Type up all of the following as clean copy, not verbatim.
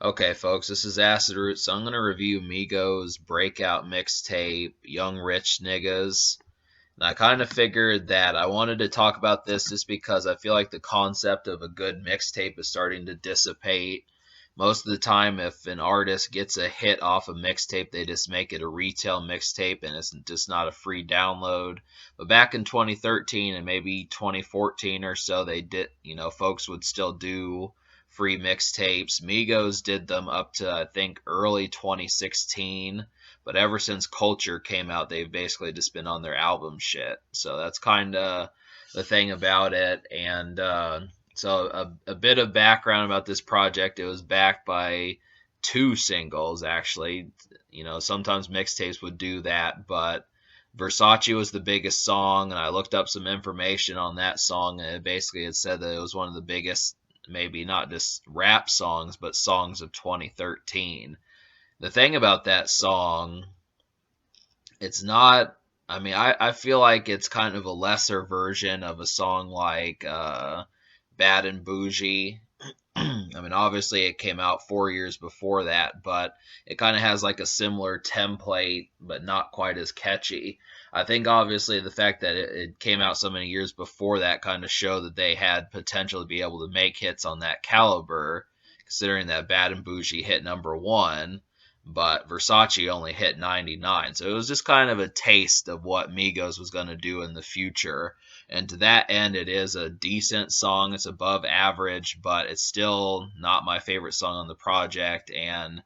Okay, folks, this is Acid Root, so I'm going to review Migos' breakout mixtape, Young Rich Niggas. And I kind of figured that I wanted to talk about this just because I feel like the concept of a good mixtape is starting to dissipate. Most of the time, if an artist gets a hit off a mixtape, they just make it a retail mixtape and it's just not a free download. But back in 2013 and maybe 2014 or so, they did, folks would still do free mixtapes. Migos did them up to, I think, early 2016. But ever since Culture came out, they've basically just been on their album shit. So that's kind of the thing about it. And so a bit of background about this project: it was backed by two singles, actually. Sometimes mixtapes would do that, but Versace was the biggest song, and I looked up some information on that song, and it said that it was one of the biggest, maybe not just rap songs, but songs of 2013. The thing about that song, it's not. I feel like it's kind of a lesser version of a song like Bad and Boujee. Obviously it came out 4 years before that, but it kind of has like a similar template, but not quite as catchy. I think obviously the fact that it came out so many years before that kind of showed that they had potential to be able to make hits on that caliber, considering that Bad and Boujee hit #1, but Versace only hit 99. So it was just kind of a taste of what Migos was going to do in the future. And to that end, it is a decent song. It's above average, but it's still not my favorite song on the project. And,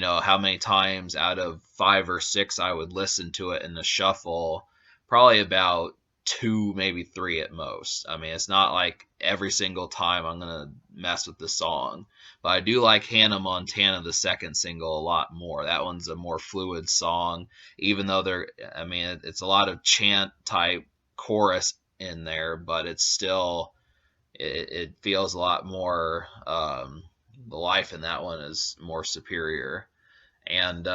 how many times out of 5 or 6 I would listen to it in the shuffle? Probably about 2, maybe 3 at most. It's not like every single time I'm going to mess with the song. But I do like Hannah Montana, the second single, a lot more. That one's a more fluid song, even though it's a lot of chant type chorus in there, but it's still, it feels a lot more, the life in that one is more superior. And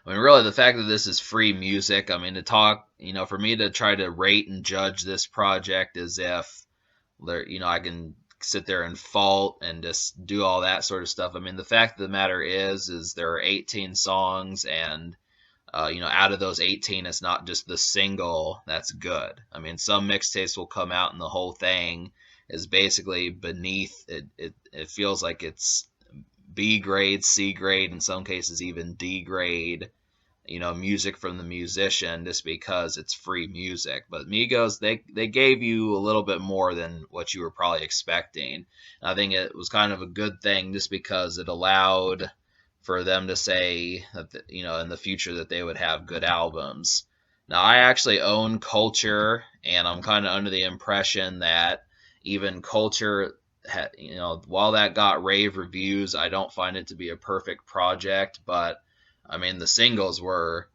really, the fact that this is free music, for me to try to rate and judge this project as if I can sit there and fault and just do all that sort of stuff. The fact of the matter is there are 18 songs, and out of those 18, it's not just the single that's good. Some mixtapes will come out and the whole thing is basically beneath it. It feels like it's B grade, C grade, in some cases even D grade, music from the musician, just because it's free music. But Migos, they gave you a little bit more than what you were probably expecting. And I think it was kind of a good thing, just because it allowed for them to say that, in the future, that they would have good albums. Now, I actually own Culture, and I'm kind of under the impression that even Culture while that got rave reviews, I don't find it to be a perfect project. But the singles were,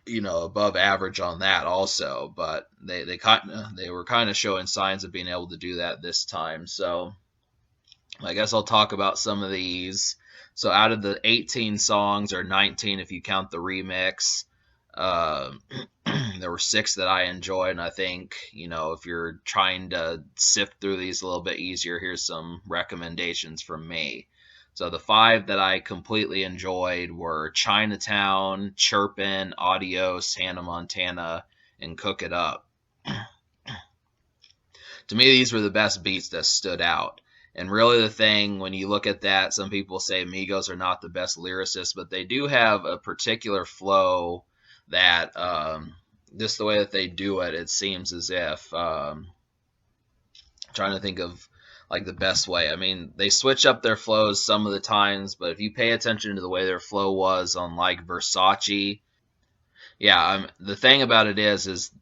above average on that also. But they were kind of showing signs of being able to do that this time. So I guess I'll talk about some of these. So out of the 18 songs, or 19 if you count the remix, there were 6 that I enjoyed. And I think, if you're trying to sift through these a little bit easier, here's some recommendations from me. So the 5 that I completely enjoyed were Chinatown, Chirpin', Adios, Hannah Montana, and Cook It Up. To me, these were the best beats that stood out. And really the thing, when you look at that, some people say Migos are not the best lyricists, but they do have a particular flow that, just the way that they do it, it seems as if, trying to think of like the best way. They switch up their flows some of the times, but if you pay attention to the way their flow was on like Versace, yeah, the thing about it is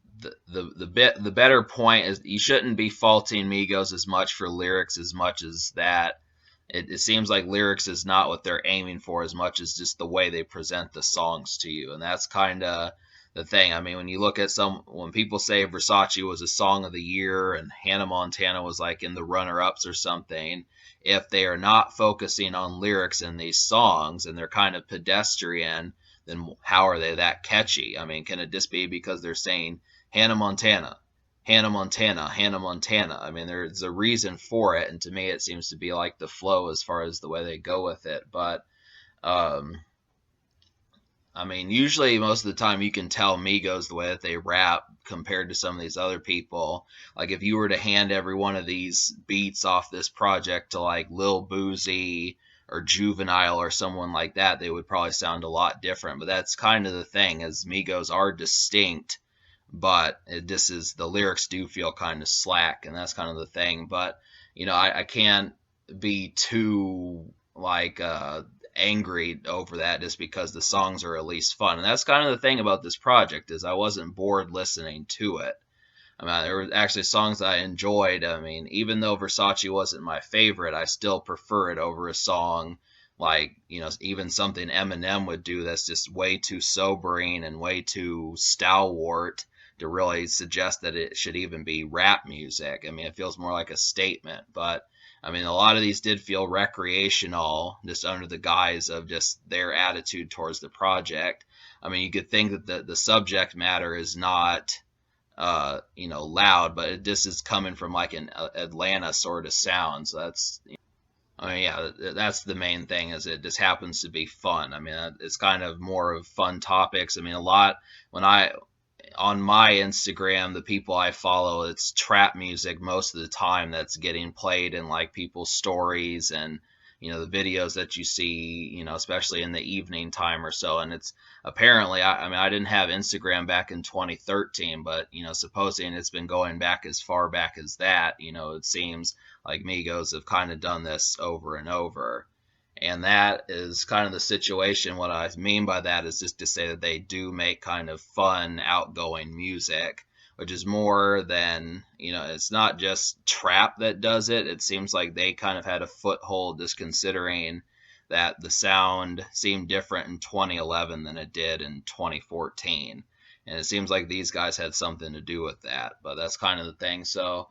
the better point is you shouldn't be faulting Migos as much for lyrics, as much as that it seems like lyrics is not what they're aiming for, as much as just the way they present the songs to you. And that's kind of the thing. When you look at when people say Versace was a song of the year and Hannah Montana was like in the runner-ups or something, if they are not focusing on lyrics in these songs and they're kind of pedestrian, then how are they that catchy? Can it just be because they're saying Hannah Montana, Hannah Montana, Hannah Montana. I mean, there's a reason for it, and to me, it seems to be like the flow as far as the way they go with it. But um, I mean, usually most of the time you can tell Migos the way that they rap compared to some of these other people. Like if you were to hand every one of these beats off this project to like Lil Boozy or Juvenile or someone like that, they would probably sound a lot different. But that's kind of the thing, as Migos are distinct, but it just is the lyrics do feel kind of slack, and that's kind of the thing. But I can't be too like angry over that just because the songs are at least fun. And that's kind of the thing about this project is I wasn't bored listening to it. I mean, there were actually songs I enjoyed. I mean, even though Versace wasn't my favorite, I still prefer it over a song like, even something Eminem would do that's just way too sobering and way too stalwart to really suggest that it should even be rap music. I mean, it feels more like a statement, but I mean, a lot of these did feel recreational, just under the guise of just their attitude towards the project. I mean, you could think that the subject matter is not, loud, but it just is coming from like an Atlanta sort of sound. So that's, I mean, yeah, that's the main thing is it just happens to be fun. I mean, it's kind of more of fun topics. I mean, a lot when on my Instagram, the people I follow, it's trap music most of the time that's getting played in like people's stories and the videos that you see, especially in the evening time or so. And it's apparently, I mean, I didn't have Instagram back in 2013, but supposing it's been going back as far back as that, it seems like Migos have kind of done this over and over. And that is kind of the situation. What I mean by that is just to say that they do make kind of fun, outgoing music, which is more than, it's not just trap that does it. It seems like they kind of had a foothold just considering that the sound seemed different in 2011 than it did in 2014. And it seems like these guys had something to do with that, but that's kind of the thing. So,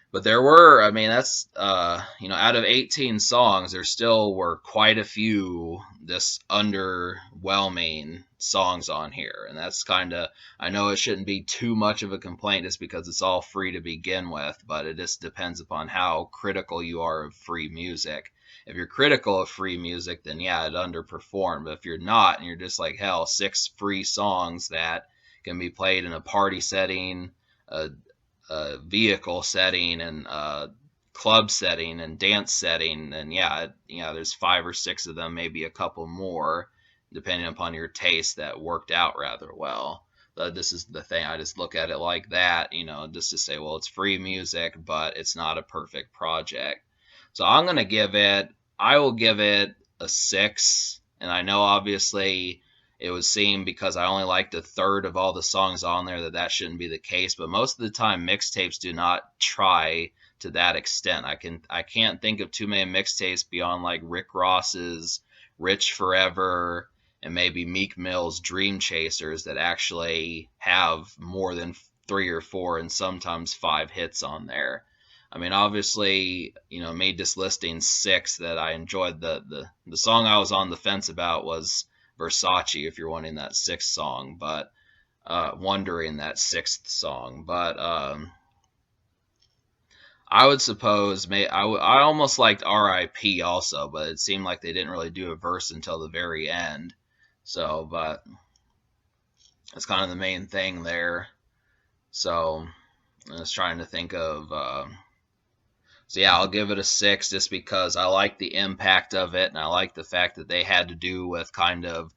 but there were, I mean, that's, out of 18 songs, there still were quite a few just underwhelming songs on here. And that's kind of, I know it shouldn't be too much of a complaint just because it's all free to begin with, but it just depends upon how critical you are of free music. If you're critical of free music, then yeah, it underperformed. But if you're not, and you're just like, hell, 6 free songs that can be played in a party setting, a vehicle setting and club setting and dance setting, and yeah, there's 5 or 6 of them, maybe a couple more, depending upon your taste, that worked out rather well. This is the thing. I just look at it like that, just to say, well, it's free music, but it's not a perfect project. So I will give it a 6. And I know obviously it would seem because I only liked a third of all the songs on there that shouldn't be the case. But most of the time, mixtapes do not try to that extent. I can't think of too many mixtapes beyond like Rick Ross's Rich Forever and maybe Meek Mill's Dream Chasers that actually have more than 3 or 4 and sometimes 5 hits on there. I mean, obviously, me just listing 6 that I enjoyed. The song I was on the fence about was Versace, if you're wanting that 6th song, but wondering that 6th song. But I would suppose I almost liked R.I.P. also, but it seemed like they didn't really do a verse until the very end. So, but that's kind of the main thing there. So I was trying to think of. So yeah, I'll give it a 6 just because I like the impact of it, and I like the fact that they had to do with kind of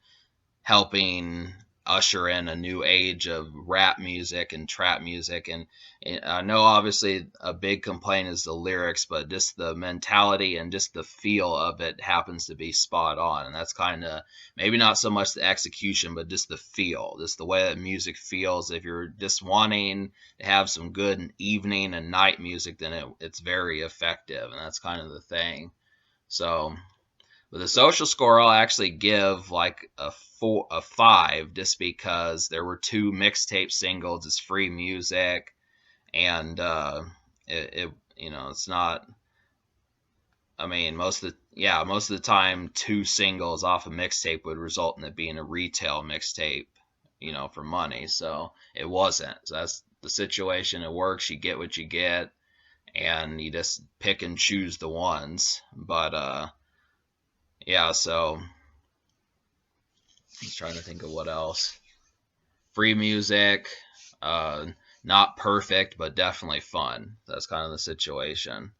helping usher in a new age of rap music and trap music. And I know obviously a big complaint is the lyrics, but just the mentality and just the feel of it happens to be spot on. And that's kind of maybe not so much the execution, but just the feel, just the way that music feels. If you're just wanting to have some good evening and night music, then it's very effective. And that's kind of the thing. So with the social score, I'll actually give like a 5, just because there were 2 mixtape singles. It's free music, and it's not. I mean, most of the time, 2 singles off a mixtape would result in it being a retail mixtape, for money. So it wasn't. So the situation. It works. You get what you get, and you just pick and choose the ones. But yeah. So I'm just trying to think of what else. Free music. Not perfect, but definitely fun. That's kind of the situation.